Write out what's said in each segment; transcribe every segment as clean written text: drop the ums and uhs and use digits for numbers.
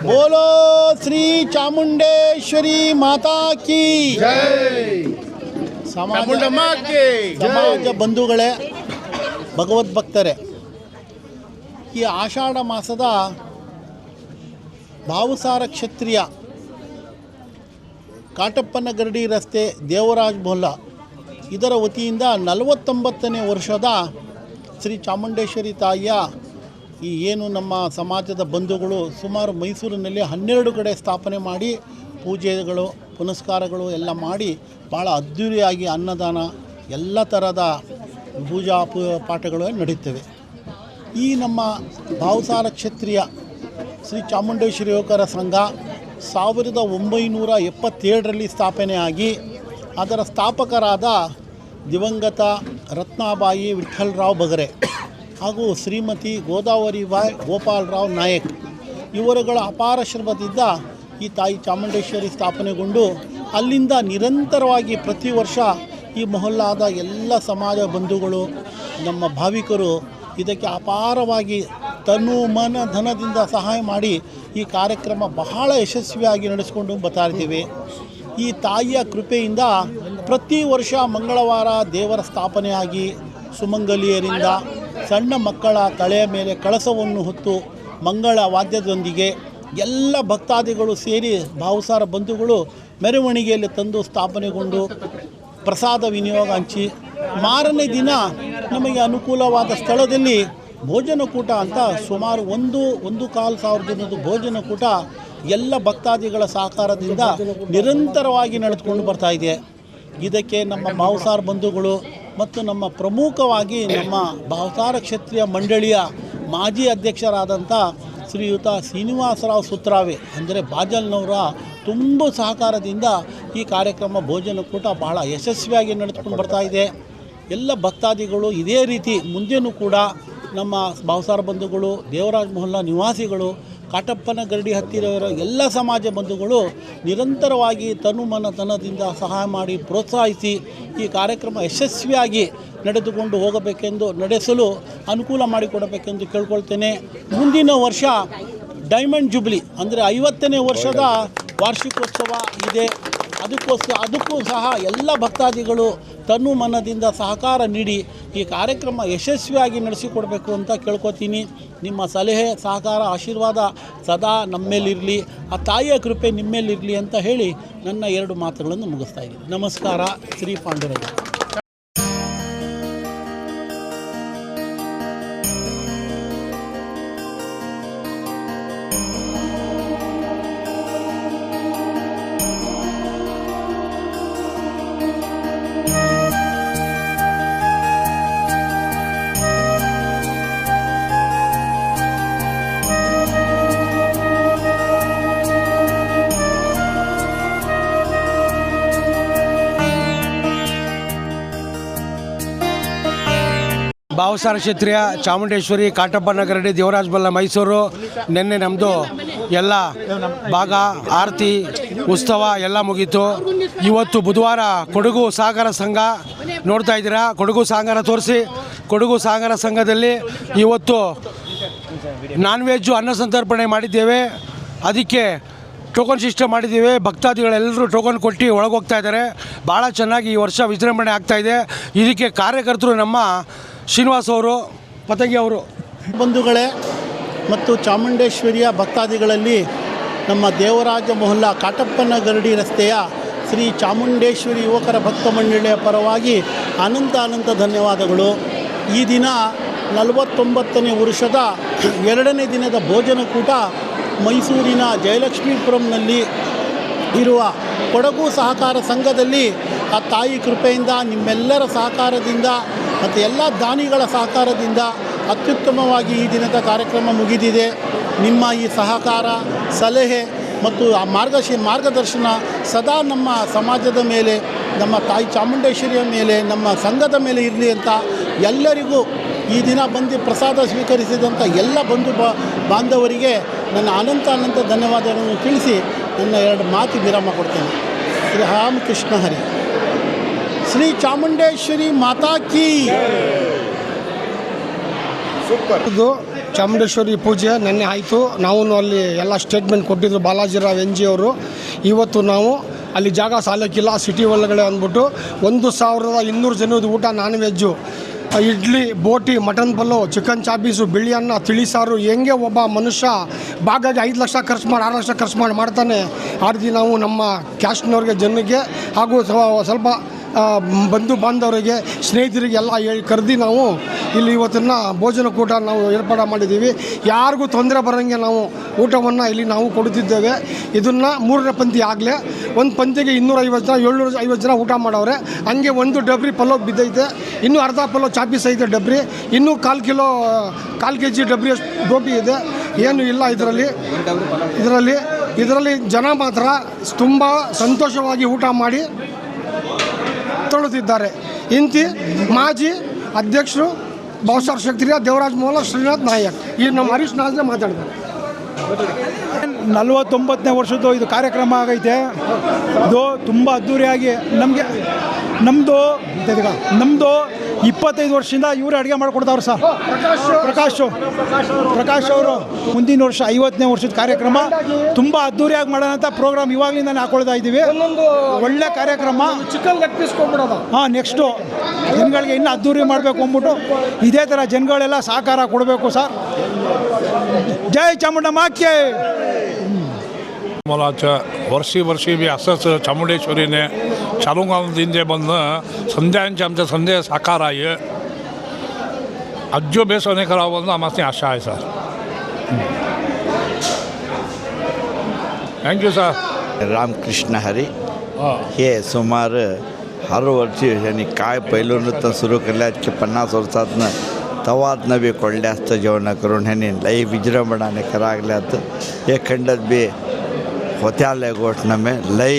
बोलो श्री ಚಾಮುಂಡೇಶ್ವರಿ ಮಾತಾ ಕಿ ಜೈ. ಸಮಾಜ ಬಂಧುಗಳೇ, ಭಗವದ್ಭಕ್ತರೇ, ಈ ಆಷಾಢ ಮಾಸದ ಭಾವುಸಾರ ಕ್ಷತ್ರಿಯ ಕಾಟಪ್ಪನಗರಡಿ ರಸ್ತೆ ದೇವರಾಜ್ ಮೊಹಲ್ಲಾ ಇದರ ವತಿಯಿಂದ 49ನೇ ವರ್ಷದ ಶ್ರೀ ಚಾಮುಂಡೇಶ್ವರಿ ತಾಯಿಯ ಈ ಏನು ನಮ್ಮ ಸಮಾಜದ ಬಂಧುಗಳು ಸುಮಾರು ಮೈಸೂರಿನಲ್ಲಿ 12 ಕಡೆ ಸ್ಥಾಪನೆ ಮಾಡಿ ಪೂಜೆಗಳು ಪುನಸ್ಕಾರಗಳು ಎಲ್ಲ ಮಾಡಿ ಭಾಳ ಅದ್ಧೂರಿಯಾಗಿ ಅನ್ನದಾನ ಎಲ್ಲ ಥರದ ಪೂಜಾ ಪಾಠಗಳು ನಡೆಯುತ್ತವೆ. ಈ ನಮ್ಮ ಭಾವುಸಾರ ಕ್ಷತ್ರಿಯ ಶ್ರೀ ಚಾಮುಂಡೇಶ್ವರಿ ಯುವಕರ ಸಂಘ 1977ರಲ್ಲಿ ಸ್ಥಾಪನೆಯಾಗಿ ಅದರ ಸ್ಥಾಪಕರಾದ ದಿವಂಗತ ರತ್ನಾಬಾಯಿ ವಿಠ್ಠಲರಾವ್ ಬಗರೆ ಹಾಗೂ ಶ್ರೀಮತಿ ಗೋದಾವರಿಬಾಯಿ ಗೋಪಾಲರಾವ್ ನಾಯಕ್ ಇವರುಗಳ ಅಪಾರ ಶ್ರಮದಿಂದ ಈ ತಾಯಿ ಚಾಮುಂಡೇಶ್ವರಿ ಸ್ಥಾಪನೆಗೊಂಡು ಅಲ್ಲಿಂದ ನಿರಂತರವಾಗಿ ಪ್ರತಿ ವರ್ಷ ಈ ಮೊಹಲ್ಲಾದ ಎಲ್ಲ ಸಮಾಜ ಬಂಧುಗಳು ನಮ್ಮ ಭಾವಿಕರು ಇದಕ್ಕೆ ಅಪಾರವಾಗಿ ತನು ಮನ ಧನದಿಂದ ಸಹಾಯ ಮಾಡಿ ಈ ಕಾರ್ಯಕ್ರಮ ಬಹಳ ಯಶಸ್ವಿಯಾಗಿ ನಡೆಸಿಕೊಂಡು ಬರ್ತಾ ಇದ್ದೀವಿ. ಈ ತಾಯಿಯ ಕೃಪೆಯಿಂದ ಪ್ರತಿ ವರ್ಷ ಮಂಗಳವಾರ ದೇವರ ಸ್ಥಾಪನೆಯಾಗಿ ಸುಮಂಗಲಿಯರಿಂದ ಸಣ್ಣ ಮಕ್ಕಳ ತಲೆಯ ಮೇಲೆ ಕಳಸವನ್ನು ಹೊತ್ತು ಮಂಗಳ ವಾದ್ಯದೊಂದಿಗೆ ಎಲ್ಲ ಭಕ್ತಾದಿಗಳು ಸೇರಿ ಭಾವುಸಾರ ಬಂಧುಗಳು ಮೆರವಣಿಗೆಯಲ್ಲಿ ತಂದು ಸ್ಥಾಪನೆಗೊಂಡು ಪ್ರಸಾದ ವಿನಿಯೋಗ ಹಂಚಿ ಮಾರನೇ ದಿನ ನಮಗೆ ಅನುಕೂಲವಾದ ಸ್ಥಳದಲ್ಲಿ ಭೋಜನಕೂಟ ಅಂತ ಸುಮಾರು 1,500 ಜನದ ಭೋಜನಕೂಟ ಎಲ್ಲ ಭಕ್ತಾದಿಗಳ ಸಹಕಾರದಿಂದ ನಿರಂತರವಾಗಿ ನಡೆದುಕೊಂಡು ಬರ್ತಾ ಇದೆ. ಇದಕ್ಕೆ ನಮ್ಮ ಭಾವುಸಾರ ಬಂಧುಗಳು ಮತ್ತು ನಮ್ಮ ಪ್ರಮುಖವಾಗಿ ನಮ್ಮ ಭಾವುಸಾರ ಕ್ಷತ್ರಿಯ ಮಂಡಳಿಯ ಮಾಜಿ ಅಧ್ಯಕ್ಷರಾದಂಥ ಶ್ರೀಯುತ ಶ್ರೀನಿವಾಸರಾವ್ ಸುತ್ರಾವೆ ಅಂದರೆ ಬಾಜಲ್ನವರ ತುಂಬ ಸಹಕಾರದಿಂದ ಈ ಕಾರ್ಯಕ್ರಮ ಭೋಜನಕೂಟ ಬಹಳ ಯಶಸ್ವಿಯಾಗಿ ನಡೆದುಕೊಂಡು ಬರ್ತಾ ಇದೆ. ಎಲ್ಲ ಭಕ್ತಾದಿಗಳು ಇದೇ ರೀತಿ ಮುಂದೆನೂ ಕೂಡ ನಮ್ಮ ಭಾವುಸಾರ ಬಂಧುಗಳು, ದೇವರಾಜ್ ಮೊಹಲ್ಲಾ ನಿವಾಸಿಗಳು, ಕಾಟಪ್ಪನಗರಡಿ ಹತ್ತಿರ ಇರೋ ಎಲ್ಲ ಸಮಾಜ ಬಂಧುಗಳು ನಿರಂತರವಾಗಿ ತನುಮನತನದಿಂದ ಸಹಾಯ ಮಾಡಿ ಪ್ರೋತ್ಸಾಹಿಸಿ ಈ ಕಾರ್ಯಕ್ರಮ ಯಶಸ್ವಿಯಾಗಿ ನಡೆದುಕೊಂಡು ಹೋಗಬೇಕೆಂದು ನಡೆಸಲು ಅನುಕೂಲ ಮಾಡಿಕೊಡಬೇಕೆಂದು ಕೇಳ್ಕೊಳ್ತೇನೆ. ಮುಂದಿನ ವರ್ಷ ಡೈಮಂಡ್ ಜುಬ್ಲಿ ಅಂದರೆ 50ನೇ ವರ್ಷದ ವಾರ್ಷಿಕೋತ್ಸವ ಇದೆ. ಅದಕ್ಕೂ ಸಹ ಎಲ್ಲ ಭಕ್ತಾದಿಗಳು ತನು ಮನದಿಂದ ಸಹಕಾರ ನೀಡಿ ಈ ಕಾರ್ಯಕ್ರಮ ಯಶಸ್ವಿಯಾಗಿ ನಡೆಸಿಕೊಡಬೇಕು ಅಂತ ಕೇಳ್ಕೊತೀನಿ. ನಿಮ್ಮ ಸಲಹೆ ಸಹಕಾರ ಆಶೀರ್ವಾದ ಸದಾ ನಮ್ಮೇಲಿರಲಿ, ಆ ತಾಯಿಯ ಕೃಪೆ ನಿಮ್ಮೇಲಿರಲಿ ಅಂತ ಹೇಳಿ ನನ್ನ 2 ಮಾತುಗಳನ್ನು ಮುಗಿಸ್ತಾ ಇದ್ದೀನಿ. ನಮಸ್ಕಾರ. ಶ್ರೀ ಪಾಂಡುರಂಗ. ಭಾವುಸಾರ ಕ್ಷತ್ರಿಯ ಚಾಮುಂಡೇಶ್ವರಿ ಕಾಟಪ್ಪನಗರಡಿ ದೇವರಾಜ್ ಮೊಹಲ್ಲಾ ಮೈಸೂರು ನಿನ್ನೆ ನಮ್ಮದು ಎಲ್ಲ ಭಾಗ ಆರತಿ ಉತ್ಸವ ಎಲ್ಲ ಮುಗೀತು. ಇವತ್ತು ಬುಧವಾರ ಕೊಡಗು ಸಹಕಾರ ಸಂಘ ನೋಡ್ತಾ ಇದ್ದೀರಾ, ಕೊಡಗು ಸಹಕಾರ ತೋರಿಸಿ. ಕೊಡಗು ಸಹಕಾರ ಸಂಘದಲ್ಲಿ ಇವತ್ತು ನಾನ್ ವೆಜ್ಜು ಅನ್ನ ಸಂತರ್ಪಣೆ ಮಾಡಿದ್ದೇವೆ. ಅದಕ್ಕೆ ಟೋಕನ್ ಸಿಸ್ಟಮ್ ಮಾಡಿದ್ದೀವಿ. ಭಕ್ತಾದಿಗಳೆಲ್ಲರೂ ಟೋಕನ್ ಕೊಟ್ಟು ಒಳಗೆ ಹೋಗ್ತಾ ಇದ್ದಾರೆ. ಭಾಳ ಚೆನ್ನಾಗಿ ಈ ವರ್ಷ ವಿಜೃಂಭಣೆ ಆಗ್ತಾಯಿದೆ. ಇದಕ್ಕೆ ಕಾರ್ಯಕರ್ತರು ನಮ್ಮ ಶ್ರೀನಿವಾಸ್ ಅವರು, ಪತಂಗಿ ಅವರು. ಬಂಧುಗಳೇ ಮತ್ತು ಚಾಮುಂಡೇಶ್ವರಿಯ ಭಕ್ತಾದಿಗಳಲ್ಲಿ ನಮ್ಮ ದೇವರಾಜ ಮೊಹಲ್ಲಾ ಕಾಟಪ್ಪನಗರಡಿ ರಸ್ತೆಯ ಶ್ರೀ ಚಾಮುಂಡೇಶ್ವರಿ ಯುವಕರ ಭಕ್ತ ಮಂಡಳಿಯ ಪರವಾಗಿ ಅನಂತ ಧನ್ಯವಾದಗಳು. ಈ ದಿನ 49ನೇ ವರ್ಷದ 2ನೇ ದಿನದ ಭೋಜನಕೂಟ ಮೈಸೂರಿನ ಜಯಲಕ್ಷ್ಮೀಪುರಂನಲ್ಲಿ ಇರುವ ಕೊಡಗು ಸಹಕಾರ ಸಂಘದಲ್ಲಿ ಆ ತಾಯಿ ಕೃಪೆಯಿಂದ ನಿಮ್ಮೆಲ್ಲರ ಸಹಕಾರದಿಂದ ಮತ್ತು ಎಲ್ಲ ದಾನಿಗಳ ಸಹಕಾರದಿಂದ ಅತ್ಯುತ್ತಮವಾಗಿ ಈ ದಿನದ ಕಾರ್ಯಕ್ರಮ ಮುಗಿದಿದೆ. ನಿಮ್ಮ ಈ ಸಹಕಾರ, ಸಲಹೆ ಮತ್ತು ಆ ಮಾರ್ಗದರ್ಶನ ಸದಾ ನಮ್ಮ ಸಮಾಜದ ಮೇಲೆ, ನಮ್ಮ ತಾಯಿ ಚಾಮುಂಡೇಶ್ವರಿಯ ಮೇಲೆ, ನಮ್ಮ ಸಂಘದ ಮೇಲೆ ಇರಲಿ ಅಂತ ಎಲ್ಲರಿಗೂ ಈ ದಿನ ಬಂದು ಪ್ರಸಾದ ಸ್ವೀಕರಿಸಿದಂಥ ಎಲ್ಲ ಬಂಧು ಬಾಂಧವರಿಗೆ ನನ್ನ ಅನಂತ ಧನ್ಯವಾದಗಳನ್ನು ತಿಳಿಸಿ ನನ್ನ 2 ಮಾತು ವಿರಾಮ ಕೊಡ್ತೇನೆ. ಶ್ರೀ ರಾಮಕೃಷ್ಣ ಹರಿ. ಶ್ರೀ ಚಾಮುಂಡೇಶ್ವರಿ ಮಾತಾ ಕಿ. ಸೂಪರ್. ಚಾಮುಂಡೇಶ್ವರಿ ಪೂಜೆ ನೆನ್ನೆ ಆಯಿತು. ನಾವು ಅಲ್ಲಿ ಎಲ್ಲ ಸ್ಟೇಟ್ಮೆಂಟ್ ಕೊಟ್ಟಿದ್ರು ಬಾಲಾಜಿರಾವ್ ಎನ್ ಜಿ ಅವರು. ಇವತ್ತು ನಾವು ಅಲ್ಲಿ ಜಾಗ ಸಾಲಕ್ಕಿಲ್ಲ ಸಿಟಿ ಒಳಗಡೆ ಅಂದ್ಬಿಟ್ಟು 1200 ಜನದ ಊಟ ನಾನ್ ವೆಜ್ಜು, ಇಡ್ಲಿ, ಬೋಟಿ, ಮಟನ್ ಪಲ್ಲು, ಚಿಕನ್ ಚಾಪೀಸು, ಬಿಳಿ ಅನ್ನ, ತಿಳಿ ಸಾರು. ಹೆಂಗೆ ಒಬ್ಬ ಮನುಷ್ಯ ಬಾಗಾಗಿ 5 ಲಕ್ಷ ಖರ್ಚು ಮಾಡಿ 6 ಲಕ್ಷ ಖರ್ಚು ಮಾಡ್ತಾನೆ. ಆ ರೀತಿ ನಾವು ನಮ್ಮ ಕ್ಯಾಸ್ಟ್ನವ್ರಿಗೆ ಜನಕ್ಕೆ ಹಾಗೂ ಸ್ವಲ್ಪ ಬಂಧು ಬಾಂಧವರಿಗೆ ಸ್ನೇಹಿತರಿಗೆ ಎಲ್ಲ ಕರೆದು ನಾವು ಇಲ್ಲಿ ಇವತ್ತನ್ನು ಭೋಜನ ಕೂಟ ನಾವು ಏರ್ಪಾಡು ಮಾಡಿದ್ದೀವಿ. ಯಾರಿಗೂ ತೊಂದರೆ ಬರೋಂಗೆ ನಾವು ಊಟವನ್ನು ಇಲ್ಲಿ ನಾವು ಕೊಡುತ್ತಿದ್ದೇವೆ. ಇದನ್ನು 3ನೇ ಪಂಕ್ತಿ ಆಗಲೇ ಒಂದು ಪಂಕ್ತಿಗೆ 250 ಜನ 750 ಜನ ಊಟ ಮಾಡವ್ರೆ. ಹಂಗೆ ಒಂದು ಡಬ್ರಿ ಪಲಾವ್ ಬಿದ್ದೈತೆ, ಇನ್ನೂ ಅರ್ಧ ಪಲಾವ್ ಚಾಪೀಸ್ ಐತೆ ಡಬ್ರಿ, ಇನ್ನೂ 1 kg ಡಬ್ರಿ ಅಷ್ಟು ರೋಟಿ ಇದೆ. ಏನು ಇಲ್ಲ ಇದರಲ್ಲಿ ಜನ ಮಾತ್ರ ತುಂಬ ಸಂತೋಷವಾಗಿ ಊಟ ಮಾಡಿ ತೊಳುತ್ತಿದ್ದಾರೆ. ಇಂತಿ ಮಾಜಿ ಅಧ್ಯಕ್ಷರು ಭಾವಸಾರ್ ಶಕ್ತಿಯ ದೇವರಾಜ್ ಮೋಲ ಶ್ರೀನಾಥ್ ನಾಯಕ್. ಈ ನಮ್ಮ ಹರೀಶ್ ನಾಜ್ರೆ ಮಾತಾಡ್ತಾರೆ. 49ನೇ ವರ್ಷದ್ದು ಇದು ಕಾರ್ಯಕ್ರಮ ಆಗೈತೆ. ಇದು ತುಂಬ ಅದ್ಧೂರಿಯಾಗಿ ನಮ್ಮದು 25 ವರ್ಷದಿಂದ ಇವರೇ ಅಡುಗೆ ಮಾಡಿಕೊಡ್ತಾವ್ರು ಸರ್. ಪ್ರಕಾಶ್ ಅವರು ಮುಂದಿನ ವರ್ಷ 50ನೇ ವರ್ಷದ ಕಾರ್ಯಕ್ರಮ ತುಂಬ ಅದ್ಧೂರಿಯಾಗಿ ಮಾಡೋಣ ಅಂತ ಪ್ರೋಗ್ರಾಮ್ ಇವಾಗಲಿಂದಾನೇ ಹಾಕೊಳ್ತಾ ಇದ್ದೀವಿ. ಒಳ್ಳೆ ಕಾರ್ಯಕ್ರಮ. ಚಿಕನ್ ಲೆಗ್ ಪೀಸ್ ಕೊಟ್ಬಿಡೋದು. ನೆಕ್ಸ್ಟು ಜನಗಳಿಗೆ ಇನ್ನೂ ಅದ್ಧೂರಿ ಮಾಡಬೇಕು ಅಂದ್ಬಿಟ್ಟು ಇದೇ ಥರ ಜನಗಳೆಲ್ಲ ಸಹಕಾರ ಕೊಡಬೇಕು ಸರ್. जय चामुंडा के मला वर्षी बी असंच चामुंडेश्वरीने चालूंगांदींदे बंद संध्यांचे आमचे संध्या साकार आहे. अज्जो बेसोने करावं बंद आम्हाला आशा आहे sir. Thank you sir. Ramkrishna Hari हे सुमार 6 वर्षी यांनी काय पहिलं सुरू केल्या की 50 वर्षातनं तवातनं बी कोल्ड्या असतं जेवण करून ह्यांनी लई विजृंभणाने करागल्यात. हे खंडत बी होत्या लय गोष्ट में लई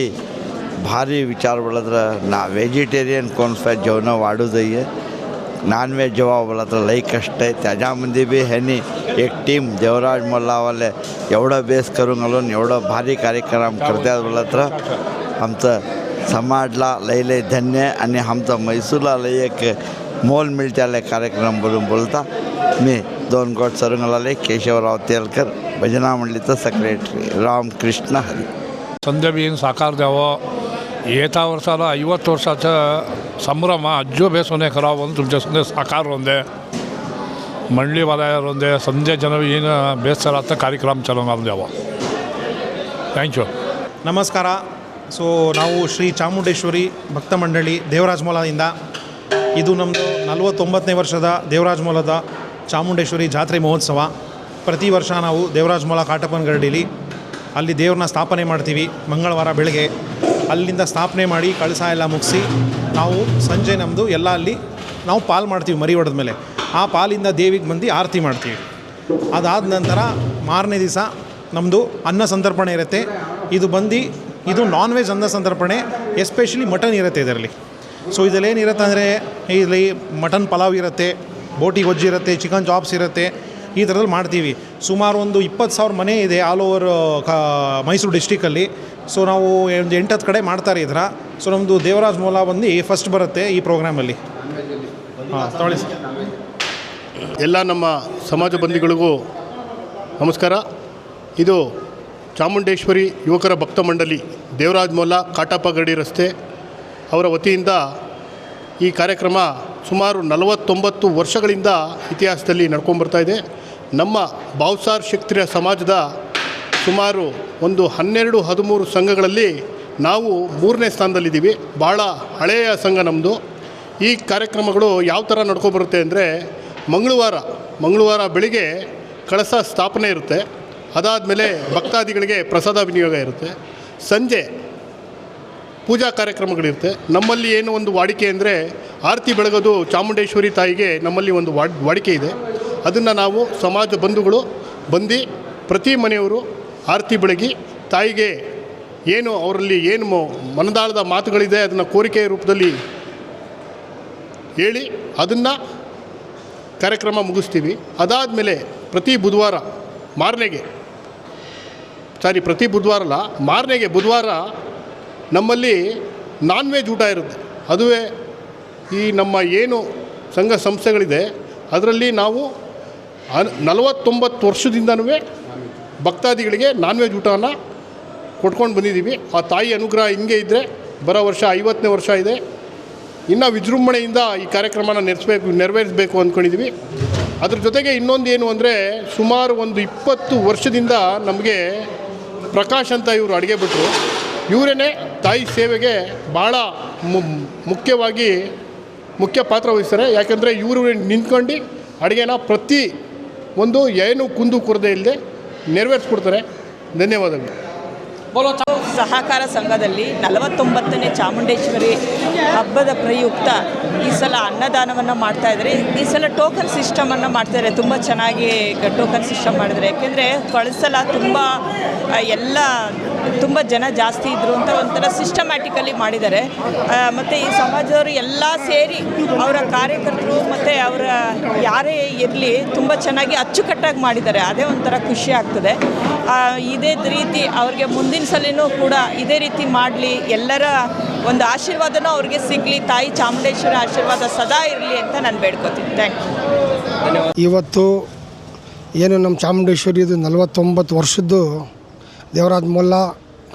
भारी विचार बोलत ना व्हेजिटेरियन कोणफा जेवण वाढू जाईये. नॉन व्हेज जेव्हा बोलत लई कष्ट आहे. त्याच्यामध्ये बी ह्यांनी एक टीम देवराज मल्लावाले एवढं बेस करून घालून एवढं भारी कार्यक्रम करतात बोलत आमचं समाजला लई धन्य आणि आमचं मैसूरला लई एक मोल मिळत्याले कार्यक्रम बोलता मी 2 गोट सरंगलाले केशवराव तेलकर भजना मंडळीचा सेक्रेटरी रामकृष्ण हरी. संध्या बीन साकार द्यावं. येत्या वर्षाला 50 वर्षाचं संभ्रम अज्जो बेसोने करावं तुमच्या संध्या साकार होंदे मंडळीवाल्या होंदे संध्या जनवीन ಬೇಸರಾದ ಕಾರ್ಯಕ್ರಮ ಚಾಲೂ द्यावा. Thank you. ನಮಸ್ಕಾರ. ಸೊ ನಾವು ಶ್ರೀ ಚಾಮುಂಡೇಶ್ವರಿ ಭಕ್ತ ಮಂಡಳಿ ದೇವರಾಜ್ ಮೊಲದಿಂದ ಇದು ನಮ್ಮದು 49ನೇ ವರ್ಷದ ದೇವರಾಜ್ ಮೊಲದ ಚಾಮುಂಡೇಶ್ವರಿ ಜಾತ್ರೆ ಮಹೋತ್ಸವ. ಪ್ರತಿ ವರ್ಷ ನಾವು ದೇವರಾಜ್ ಮೊಲ ಕಾಟಪ್ಪನಗರಡಿಲಿ ಅಲ್ಲಿ ದೇವ್ರನ್ನ ಸ್ಥಾಪನೆ ಮಾಡ್ತೀವಿ. ಮಂಗಳವಾರ ಬೆಳಗ್ಗೆ ಅಲ್ಲಿಂದ ಸ್ಥಾಪನೆ ಮಾಡಿ ಕಳಸ ಎಲ್ಲ ಮುಗಿಸಿ ನಾವು ಸಂಜೆ ನಮ್ಮದು ಎಲ್ಲ ಅಲ್ಲಿ ನಾವು ಪಾಲು ಮಾಡ್ತೀವಿ. ಮರಿ ಹೊಡೆದ ಮೇಲೆ ಆ ಪಾಲಿಂದ ದೇವಿಗೆ ಬಂದು ಆರತಿ ಮಾಡ್ತೀವಿ. ಅದಾದ ನಂತರ ಮಾರನೇ ದಿವಸ ನಮ್ಮದು ಅನ್ನ ಸಂತರ್ಪಣೆ ಇರುತ್ತೆ. ಇದು ನಾನ್ ವೆಜ್ ಅನ್ನ ಸಂತರ್ಪಣೆ, ಎಸ್ಪೆಷಲಿ ಮಟನ್ ಇರುತ್ತೆ ಇದರಲ್ಲಿ. ಸೊ ಇದರಲ್ಲೇನಿರುತ್ತೆ ಅಂದರೆ ಇಲ್ಲಿ ಮಟನ್ ಪಲಾವ್ ಇರುತ್ತೆ, ಬೋಟಿ ಗೊಜ್ಜು ಇರುತ್ತೆ, ಚಿಕನ್ ಚಾಪ್ಸ್ ಇರುತ್ತೆ. ಈ ಥರದಲ್ಲಿ ಮಾಡ್ತೀವಿ. ಸುಮಾರು ಒಂದು 20,000 ಮನೆ ಇದೆ ಆಲ್ ಓವರ್ ಮೈಸೂರು ಡಿಸ್ಟಿಕಲ್ಲಿ. ಸೊ ನಾವು ಒಂದು 8-10 ಕಡೆ ಮಾಡ್ತಾರೆ ಈ ಥರ. ಸೊ ನಮ್ಮದು ದೇವರಾಜ್ ಮೊಲ ಬಂದು ಫಸ್ಟ್ ಬರುತ್ತೆ ಈ ಪ್ರೋಗ್ರಾಮಲ್ಲಿ. ತೊಗೊಳ್ಳಿ ಸರ್. ಎಲ್ಲ ನಮ್ಮ ಸಮಾಜ ಬಂಧುಗಳಿಗೂ ನಮಸ್ಕಾರ. ಇದು ಚಾಮುಂಡೇಶ್ವರಿ ಯುವಕರ ಭಕ್ತ ಮಂಡಳಿ ದೇವರಾಜ್ ಮೊಲ ಕಾಟಪ್ಪಗರಡಿ ರಸ್ತೆ ಅವರ ವತಿಯಿಂದ ಈ ಕಾರ್ಯಕ್ರಮ ಸುಮಾರು 49 ವರ್ಷಗಳಿಂದ ಇತಿಹಾಸದಲ್ಲಿ ನಡ್ಕೊಂಡ್ಬರ್ತಾಯಿದೆ. ನಮ್ಮ ಭಾವಸಾರ್ ಶಕ್ತಿಯ ಸಮಾಜದ ಸುಮಾರು ಒಂದು 12-13 ಸಂಘಗಳಲ್ಲಿ ನಾವು 3ನೇ ಸ್ಥಾನದಲ್ಲಿದ್ದೀವಿ. ಭಾಳ ಹಳೆಯ ಸಂಘ ನಮ್ಮದು. ಈ ಕಾರ್ಯಕ್ರಮಗಳು ಯಾವ ಥರ ನಡ್ಕೊಂಡ್ಬರುತ್ತೆ ಅಂದರೆ ಮಂಗಳವಾರ ಬೆಳಿಗ್ಗೆ ಕಳಸ ಸ್ಥಾಪನೆ ಇರುತ್ತೆ. ಅದಾದಮೇಲೆ ಭಕ್ತಾದಿಗಳಿಗೆ ಪ್ರಸಾದ ವಿನಿಯೋಗ ಇರುತ್ತೆ. ಸಂಜೆ ಪೂಜಾ ಕಾರ್ಯಕ್ರಮಗಳಿರುತ್ತೆ. ನಮ್ಮಲ್ಲಿ ಏನು ಒಂದು ವಾಡಿಕೆ ಅಂದರೆ ಆರತಿ ಬೆಳಗೋದು ಚಾಮುಂಡೇಶ್ವರಿ ತಾಯಿಗೆ ನಮ್ಮಲ್ಲಿ ಒಂದು ವಾಡಿಕೆ ಇದೆ. ಅದನ್ನು ನಾವು ಸಮಾಜ ಬಂಧುಗಳು ಬಂದು ಪ್ರತಿ ಮನೆಯವರು ಆರತಿ ಬೆಳಗಿ ತಾಯಿಗೆ ಏನು ಅವರಲ್ಲಿ ಏನು ಮನದಾಳದ ಮಾತುಗಳಿದೆ ಅದನ್ನು ಕೋರಿಕೆಯ ರೂಪದಲ್ಲಿ ಹೇಳಿ ಅದನ್ನು ಕಾರ್ಯಕ್ರಮ ಮುಗಿಸ್ತೀವಿ. ಅದಾದಮೇಲೆ ಪ್ರತಿ ಬುಧವಾರ ನಮ್ಮಲ್ಲಿ ನಾನ್ ವೆಜ್ ಊಟ ಇರುತ್ತೆ. ಅದುವೇ ಈ ನಮ್ಮ ಏನು ಸಂಘ ಸಂಸ್ಥೆಗಳಿದೆ ಅದರಲ್ಲಿ ನಾವು 49 ವರ್ಷದಿಂದನೂ ಭಕ್ತಾದಿಗಳಿಗೆ ನಾನ್ ವೆಜ್ ಊಟವನ್ನು ಕೊಟ್ಕೊಂಡು ಬಂದಿದ್ದೀವಿ. ಆ ತಾಯಿ ಅನುಗ್ರಹ ಹಿಂಗೆ ಇದ್ದರೆ ಬರೋ ವರ್ಷ 50ನೇ ವರ್ಷ ಇದೆ. ಇನ್ನು ವಿಜೃಂಭಣೆಯಿಂದ ಈ ಕಾರ್ಯಕ್ರಮನ ನೆರವೇರಿಸಬೇಕು ಅಂದ್ಕೊಂಡಿದ್ದೀವಿ. ಅದ್ರ ಜೊತೆಗೆ ಇನ್ನೊಂದು ಏನು ಅಂದರೆ, ಸುಮಾರು ಒಂದು 20 ವರ್ಷದಿಂದ ನಮಗೆ ಪ್ರಕಾಶ್ ಅಂತ ಇವರು ಅಡುಗೆ ಬಿಟ್ಟರು. ಇವರೇ ತಾಯಿ ಸೇವೆಗೆ ಭಾಳ ಮುಖ್ಯ ಪಾತ್ರ ವಹಿಸ್ತಾರೆ. ಯಾಕೆಂದರೆ ಇವರು ನಿಂತ್ಕೊಂಡು ಅಡುಗೆನ ಪ್ರತಿ ಒಂದು ಏನು ಕುಂದು ಕೊರತೆ ಇಲ್ಲದೆ ನೆರವೇರಿಸ್ಕೊಡ್ತಾರೆ. ಧನ್ಯವಾದಗಳು. ಸಹಕಾರ ಸಂಘದಲ್ಲಿ 49ನೇ ಚಾಮುಂಡೇಶ್ವರಿ ಹಬ್ಬದ ಪ್ರಯುಕ್ತ ಈ ಸಲ ಅನ್ನದಾನವನ್ನು ಮಾಡ್ತಾಯಿದ್ದಾರೆ. ಈ ಸಲ ಟೋಕನ್ ಸಿಸ್ಟಮನ್ನು ಮಾಡ್ತಾಯಿದ್ದಾರೆ. ತುಂಬ ಚೆನ್ನಾಗಿ ಟೋಕನ್ ಸಿಸ್ಟಮ್ ಮಾಡಿದ್ದಾರೆ. ಯಾಕೆಂದರೆ ಕಳೆದ ಸಲ ತುಂಬ ಜನ ಜಾಸ್ತಿ ಇದ್ದರು ಅಂತ ಒಂಥರ ಸಿಸ್ಟಮ್ಯಾಟಿಕಲಿ ಮಾಡಿದ್ದಾರೆ. ಮತ್ತು ಈ ಸಮಾಜದವರು ಎಲ್ಲ ಸೇರಿ ಅವರ ಕಾರ್ಯಕರ್ತರು ಮತ್ತು ಅವರ ಯಾರೇ ಇರಲಿ ತುಂಬ ಚೆನ್ನಾಗಿ ಅಚ್ಚುಕಟ್ಟಾಗಿ ಮಾಡಿದ್ದಾರೆ. ಅದೇ ಒಂಥರ ಖುಷಿ ಆಗ್ತದೆ. ಇದೇ ರೀತಿ ಅವ್ರಿಗೆ ಮುಂದಿನ ಸಲಿನೂ ಕೂಡ ಇದೇ ರೀತಿ ಮಾಡಲಿ, ಎಲ್ಲರ ಒಂದು ಆಶೀರ್ವಾದನೂ ಅವ್ರಿಗೆ ಸಿಗಲಿ, ತಾಯಿ ಚಾಮುಂಡೇಶ್ವರಿ ಆಶೀರ್ವಾದ ಸದಾ ಇರಲಿ ಅಂತ ನಾನು ಬೇಡ್ಕೋತೀನಿ. Thank you. ಇವತ್ತು ಏನು ನಮ್ಮ ಚಾಮುಂಡೇಶ್ವರಿದು 49 ವರ್ಷದ್ದು ದೇವರಾಜ ಮೊಲ್ಲ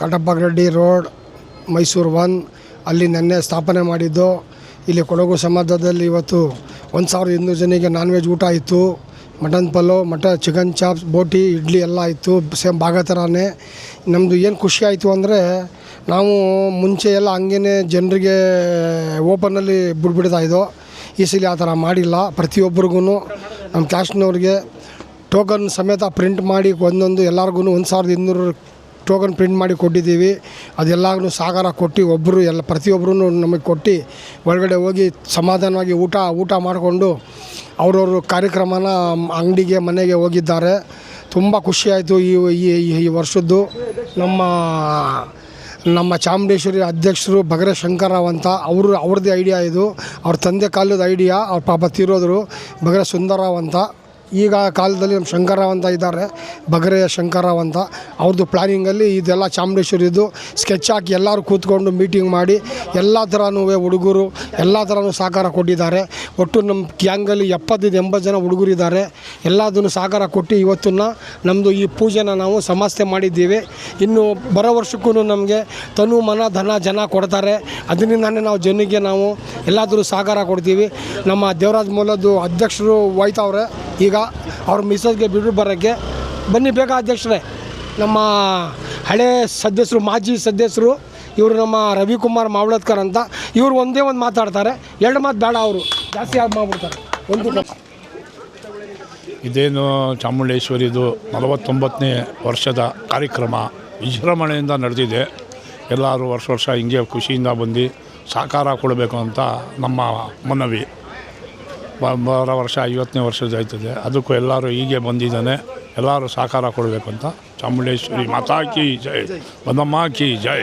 ಕಾಟಪ್ಪಗಡ್ಡಿ ರೋಡ್ ಮೈಸೂರು 1 ಅಲ್ಲಿ ನೆನ್ನೆ ಸ್ಥಾಪನೆ ಮಾಡಿದ್ದು. ಇಲ್ಲಿ ಕೊಡಗು ಸಮಾಜದಲ್ಲಿ ಇವತ್ತು 1200 ಜನರಿಗೆ ನಾನ್ ವೆಜ್ ಊಟ ಇತ್ತು. ಮಟನ್ ಪಲಾವ್, ಚಿಕನ್ ಚಾಪ್ಸ್, ಬೋಟಿ, ಇಡ್ಲಿ ಎಲ್ಲ ಇತ್ತು. ಸೇಮ್ ಭಾಗ ಥರನೇ ನಮ್ಮದು ಏನು ಖುಷಿ ಆಯಿತು ಅಂದರೆ, ನಾವು ಮುಂಚೆ ಎಲ್ಲ ಹಂಗೇ ಜನರಿಗೆ ಓಪನಲ್ಲಿ ಬಿಡ್ಬಿಡ್ತಾಯಿದ್ದೋ. ಈ ಸಲ ಆ ಥರ ಮಾಡಿಲ್ಲ. ಪ್ರತಿಯೊಬ್ಬರಿಗೂ ನಮ್ಮ ಕ್ಯಾಸ್ಟ್ನವ್ರಿಗೆ ಟೋಕನ್ ಸಮೇತ ಪ್ರಿಂಟ್ ಮಾಡಿ ಒಂದೊಂದು ಎಲ್ಲರಿಗೂ 1200 ಟೋಕನ್ ಪ್ರಿಂಟ್ ಮಾಡಿ ಕೊಟ್ಟಿದ್ದೀವಿ. ಅದೆಲ್ಲರೂ ಸಾಗರ ಕೊಟ್ಟು ಪ್ರತಿಯೊಬ್ಬರೂ ನಮಗೆ ಕೊಟ್ಟು ಒಳಗಡೆ ಹೋಗಿ ಸಮಾಧಾನವಾಗಿ ಊಟ ಮಾಡಿಕೊಂಡು ಅವ್ರವ್ರ ಕಾರ್ಯಕ್ರಮನ ಅಂಗಡಿಗೆ ಮನೆಗೆ ಹೋಗಿದ್ದಾರೆ. ತುಂಬ ಖುಷಿಯಾಯಿತು ಈ ವರ್ಷದ್ದು. ನಮ್ಮ ಚಾಮುಂಡೇಶ್ವರಿ ಅಧ್ಯಕ್ಷರು ಬಗರೆ ಶಂಕರರಾವ್ ಅಂತ ಅವ್ರದ್ದೇ ಐಡಿಯಾ ಇದು. ಅವ್ರ ತಂದೆ ಕಾಲದ ಐಡಿಯಾ. ಅವ್ರ ಪಾಪ ತೀರೋದ್ರು ಬಗರೆ ಸುಂದರರಾವ್ ಅಂತ. ಈಗ ಕಾಲದಲ್ಲಿ ನಮ್ಮ ಶಂಕರರಾವ್ ಅಂತ ಇದ್ದಾರೆ, ಬಗರೆ ಶಂಕರರಾವ್ ಅಂತ. ಅವ್ರದ್ದು ಪ್ಲ್ಯಾನಿಂಗಲ್ಲಿ ಇದೆಲ್ಲ ಚಾಮುಂಡೇಶ್ವರಿದು ಸ್ಕೆಚ್ ಹಾಕಿ ಎಲ್ಲರೂ ಕೂತ್ಕೊಂಡು ಮೀಟಿಂಗ್ ಮಾಡಿ ಎಲ್ಲ ಥರನೂ ಹುಡುಗರು ಎಲ್ಲ ಥರನೂ ಸಹಕಾರ ಕೊಟ್ಟಿದ್ದಾರೆ. ಒಟ್ಟು ನಮ್ಮ ಗ್ಯಾಂಗಲ್ಲಿ 70-80 ಜನ ಹುಡುಗರಿದ್ದಾರೆ. ಎಲ್ಲದನ್ನು ಸಹಕಾರ ಕೊಟ್ಟು ಇವತ್ತನ್ನು ನಮ್ಮದು ಈ ಪೂಜೆನ ನಾವು ಸಮಸ್ತೆ ಮಾಡಿದ್ದೀವಿ. ಇನ್ನು ಬರೋ ವರ್ಷಕ್ಕೂ ನಮಗೆ ತನು ಮನ ಧನ ಜನ ಕೊಡ್ತಾರೆ. ಅದರಿಂದಾನೇ ನಾವು ಜನಕ್ಕೆ ನಾವು ಎಲ್ಲಾದರೂ ಸಹಕಾರ ಕೊಡ್ತೀವಿ. ನಮ್ಮ ದೇವರಾಜ ಮೊಲದ್ದು ಅಧ್ಯಕ್ಷರು ಹೋಯ್ತವ್ರೆ. ಈಗ ಅವ್ರ ಮಿಸಸ್ಗೆ ಬಿಡು ಬರೋಕ್ಕೆ ಬನ್ನಿ ಬೇಗ ಅಧ್ಯಕ್ಷರೇ. ನಮ್ಮ ಹಳೆ ಸದಸ್ಯರು, ಮಾಜಿ ಸದಸ್ಯರು ಇವರು ನಮ್ಮ ರವಿಕುಮಾರ್ ಮಾವಳತ್ಕರ್ ಅಂತ. ಇವರು ಒಂದೇ ಒಂದು ಮಾತಾಡ್ತಾರೆ, 2 ಮಾತು ಬೇಡ, ಅವರು ಜಾಸ್ತಿ ಆಗಿ ಮಾಡ್ಬಿಡ್ತಾರೆ. ಇದೇನು ಚಾಮುಂಡೇಶ್ವರಿದು 49ನೇ ವರ್ಷದ ಕಾರ್ಯಕ್ರಮ ವಿಜೃಂಭಣೆಯಿಂದ ನಡೆದಿದೆ. ಎಲ್ಲರೂ ವರ್ಷ ಹಿಂಗೆ ಖುಷಿಯಿಂದ ಬಂದು ಸಹಕಾರ ಕೊಡಬೇಕು ಅಂತ ನಮ್ಮ ಮನವಿ. ಬರೋ ವರ್ಷ 50ನೇ ವರ್ಷದಾಯ್ತದೆ. ಅದಕ್ಕೂ ಎಲ್ಲರೂ ಹೀಗೆ ಬಂದಿದ್ದಾನೆ. ಎಲ್ಲರೂ ಸಹಕಾರ ಕೊಡಬೇಕು ಅಂತ ಚಾಮುಂಡೇಶ್ವರಿ ಮಾತಾ ಕಿ ಜೈ, ಬಂದಮ್ಮ ಕಿ ಜೈ.